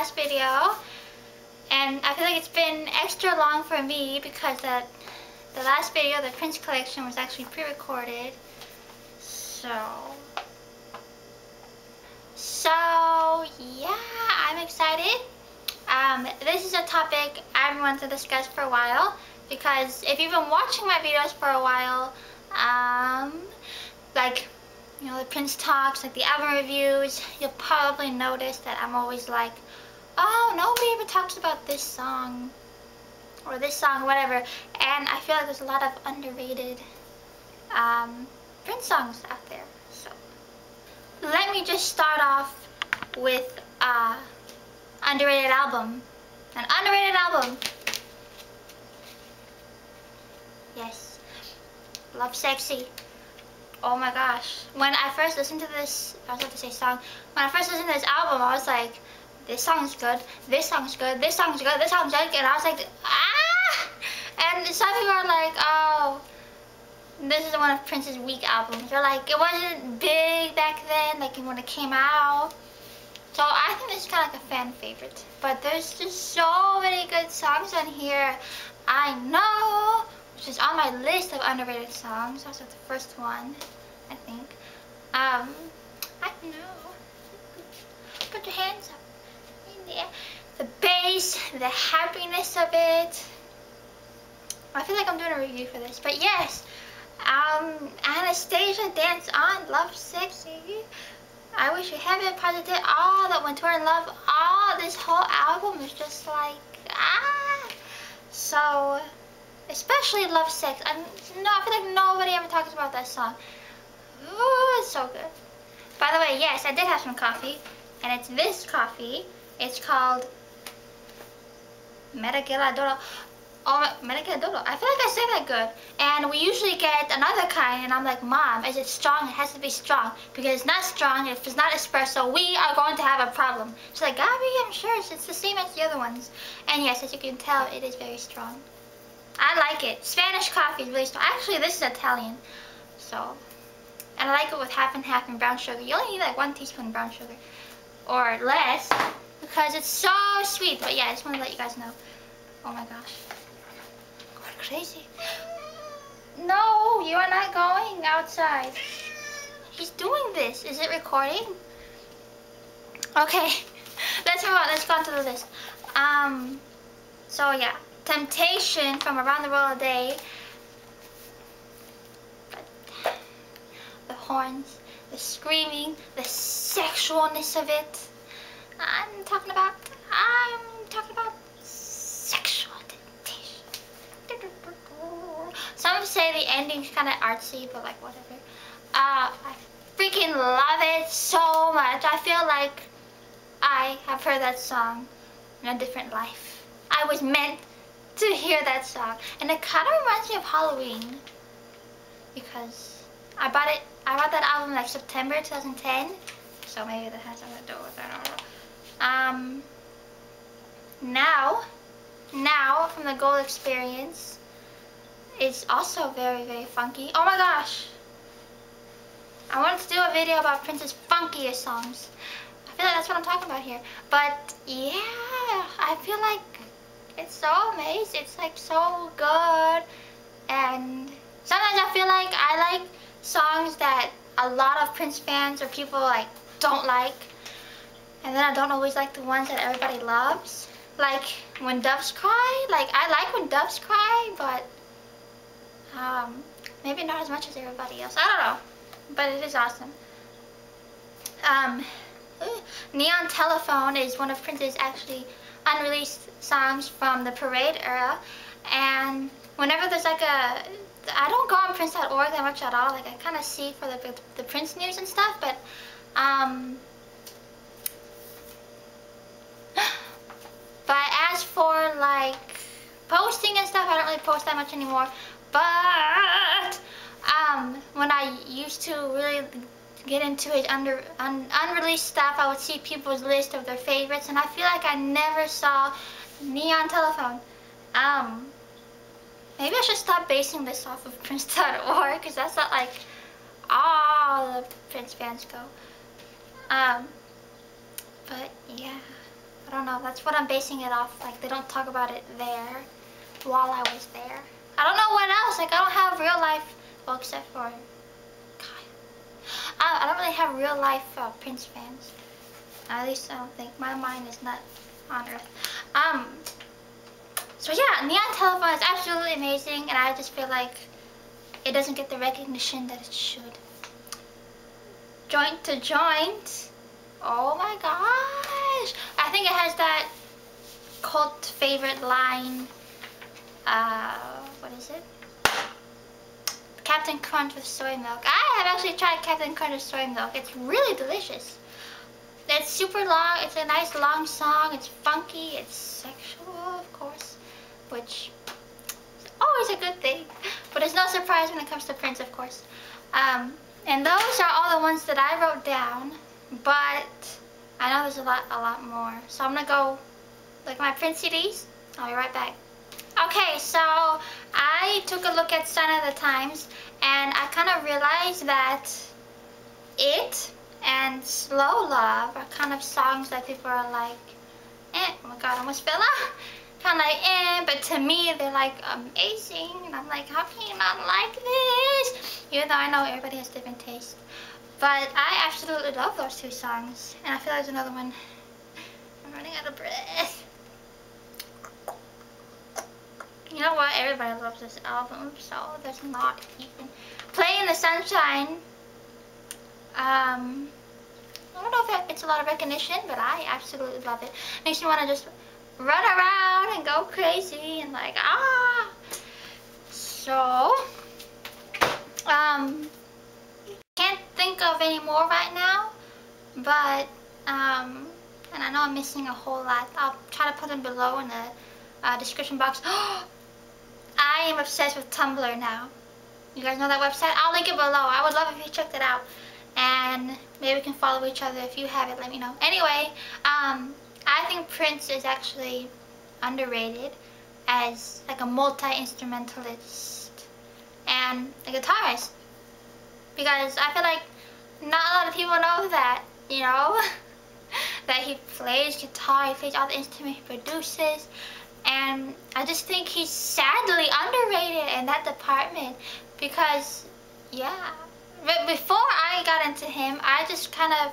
last video, and I feel like it's been extra long for me because the last video, the Prince collection, was actually pre-recorded. So yeah, I'm excited. This is a topic I've wanted to discuss for a while because if you've been watching my videos for a while, like, you know, the Prince talks, like the album reviews, you'll probably notice that I'm always like, oh, nobody ever talks about this song or this song, whatever. And I feel like there's a lot of underrated Prince songs out there. So let me just start off with underrated album. An underrated album. Yes. Love Sexy. Oh my gosh. When I first listened to this, I was about to say song. When I first listened to this album, I was like, this song's good, this song's good, this song's good, this song's good. And I was like, ah! And some people are like, oh, this is one of Prince's weak albums. They're like, it wasn't big back then, like when it came out. So I think this is kind of like a fan favorite. But there's just so many good songs on here. I Know, which is on my list of underrated songs. That's the first one, I think. I Know. Put your hands up in the air. The bass, the happiness of it. I feel like I'm doing a review for this, but yes. Anastasia, Dance On, Love Sexy. I Wish You Heaven, Positive, all that When Torn Love, all this whole album is just like, ah. So, especially Love Sex. I feel like nobody ever talks about that song. Ooh, it's so good. By the way, yes, I did have some coffee, and it's this coffee. It's called Metagiladoro. Oh, Metagiladoro. I feel like I said that good. And we usually get another kind, and I'm like, Mom, is it strong? It has to be strong. Because it's not strong, if it's not espresso, we are going to have a problem. She's like, Gabby, I'm sure it's the same as the other ones. And yes, as you can tell, it is very strong. I like it. Spanish coffee is really strong. Actually, this is Italian. So, and I like it with half and half and brown sugar. You only need like 1 teaspoon brown sugar. Or less, because it's so sweet. But yeah, I just want to let you guys know. Oh my gosh. Going crazy. No, you are not going outside. He's doing this. Is it recording? Okay. Let's move on. Let's go on to the list. So yeah. Temptation from Around the World a Day. The horns, the screaming, the sexualness of it. I'm talking about sexual temptation. Some say the ending's kind of artsy, but like whatever. I freaking love it so much. I feel like I have heard that song in a different life. I was meant to hear that song, and it kind of reminds me of Halloween because I bought that album like September 2010, so maybe that has something to do with it. I don't know. Now from the Gold Experience, it's also very, very funky. Oh my gosh, I wanted to do a video about Prince's funkiest songs. I feel like that's what I'm talking about here. But yeah, I feel like it's so amazing. It's like so good. And sometimes I feel like I like songs that a lot of Prince fans or people like don't like. And then I don't always like the ones that everybody loves. Like When Doves Cry. Like I like When Doves Cry, but maybe not as much as everybody else. I don't know. But it is awesome. Neon Telephone is one of Prince's actually unreleased songs from the Parade era, and whenever there's like I don't go on Prince.org that much at all, like I kind of see for the Prince news and stuff, but as for like posting and stuff, I don't really post that much anymore, but when I used to really get into his unreleased stuff, I would see people's list of their favorites, and I feel like I never saw Neon Telephone. Maybe I should stop basing this off of Prince.org, because that's not like all the Prince fans go. But yeah, I don't know. That's what I'm basing it off. Like, they don't talk about it there while I was there. I don't know what else. Like, I don't have real life, well, except for I don't really have real life Prince fans. At least I don't think. My mind is not on Earth. So yeah, Neon Telephone is absolutely amazing, and I just feel like it doesn't get the recognition that it should. Joint to Joint. Oh my gosh. I think it has that cult favorite line. What is it? Captain Crunch with soy milk. I have actually tried Captain Crunch with soy milk. It's really delicious. It's super long. It's a nice long song. It's funky. It's sexual, of course, which is always a good thing. But it's no surprise when it comes to Prince, of course. And those are all the ones that I wrote down. But I know there's a lot more. So I'm gonna go look at my Prince CDs. I'll be right back. Okay, so I took a look at Sign of the Times, and I kind of realized that It and Slow Love are kind of songs that people are like, eh, oh my god, I almost fell out. Kind of like, eh, but to me, they're like amazing, and I'm like, how can you not like this? Even though I know everybody has different tastes. But I absolutely love those two songs, and I feel like there's another one. I'm running out of breath. You know what? Everybody loves this album, so there's not even. Play in the Sunshine. I don't know if it's a lot of recognition, but I absolutely love it. Makes me want to just run around and go crazy and like, ah. So, can't think of any more right now, but, and I know I'm missing a whole lot. I'll try to put them below in the description box. I am obsessed with Tumblr now. You guys know that website? I'll link it below. I would love if you checked it out. And maybe we can follow each other. If you have it, let me know. Anyway, I think Prince is actually underrated as like a multi-instrumentalist and a guitarist. Because I feel like not a lot of people know that, you know? That he plays guitar, he plays all the instruments, he produces. And I just think he's sadly underrated in that department because, yeah. But before I got into him, I just kind of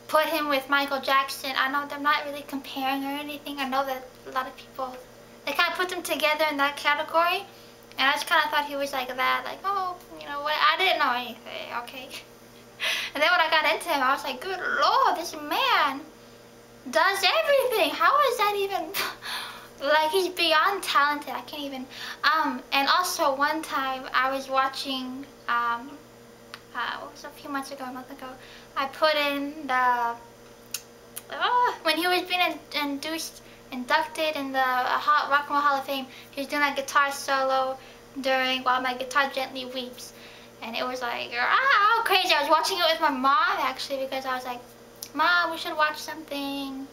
put him with Michael Jackson. I know they're not really comparing or anything. I know that a lot of people, they kind of put them together in that category. And I just kind of thought he was like that, like, oh, you know what, I didn't know anything, okay. And then when I got into him, I was like, good Lord, this man does everything. How is that even... Like, he's beyond talented. I can't even. And also one time I was watching, what was it, a few months ago, a month ago, I put in the, when he was being inducted in the Rock and Roll Hall of Fame, he was doing that guitar solo during While My Guitar Gently Weeps. And it was like, how crazy. I was watching it with my mom, actually, because I was like, Mom, we should watch something.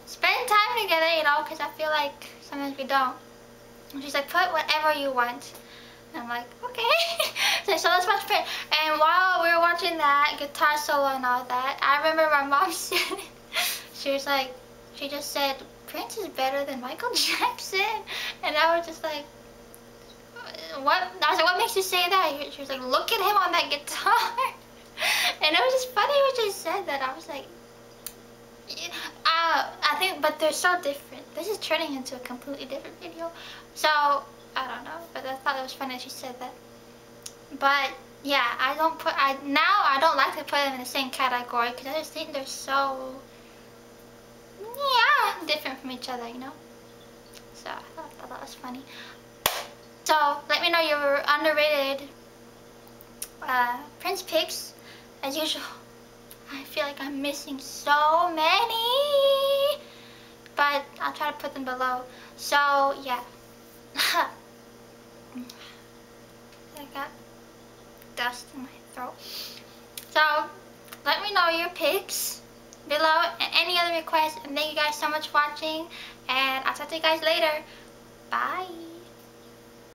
Spend time together, you know, because I feel like sometimes we don't. And she's like, put whatever you want. And I'm like, okay. So let's watch Prince. And while we were watching that guitar solo and all that, I remember my mom said, she was like, she just said, Prince is better than Michael Jackson. And I was just like, what? I was like, what makes you say that? She was like, look at him on that guitar. And it was just funny when she said that. I was like, I think, but they're so different. This is turning into a completely different video. So, I don't know, but I thought it was funny that she said that. But, yeah, I don't like to put them in the same category because I just think they're so, yeah, different from each other, you know? So, I thought that was funny. So, let me know your underrated Prince picks, as usual. I feel like I'm missing so many, but I'll try to put them below. So, yeah. I got dust in my throat. So, let me know your picks below and any other requests. And thank you guys so much for watching. And I'll talk to you guys later. Bye.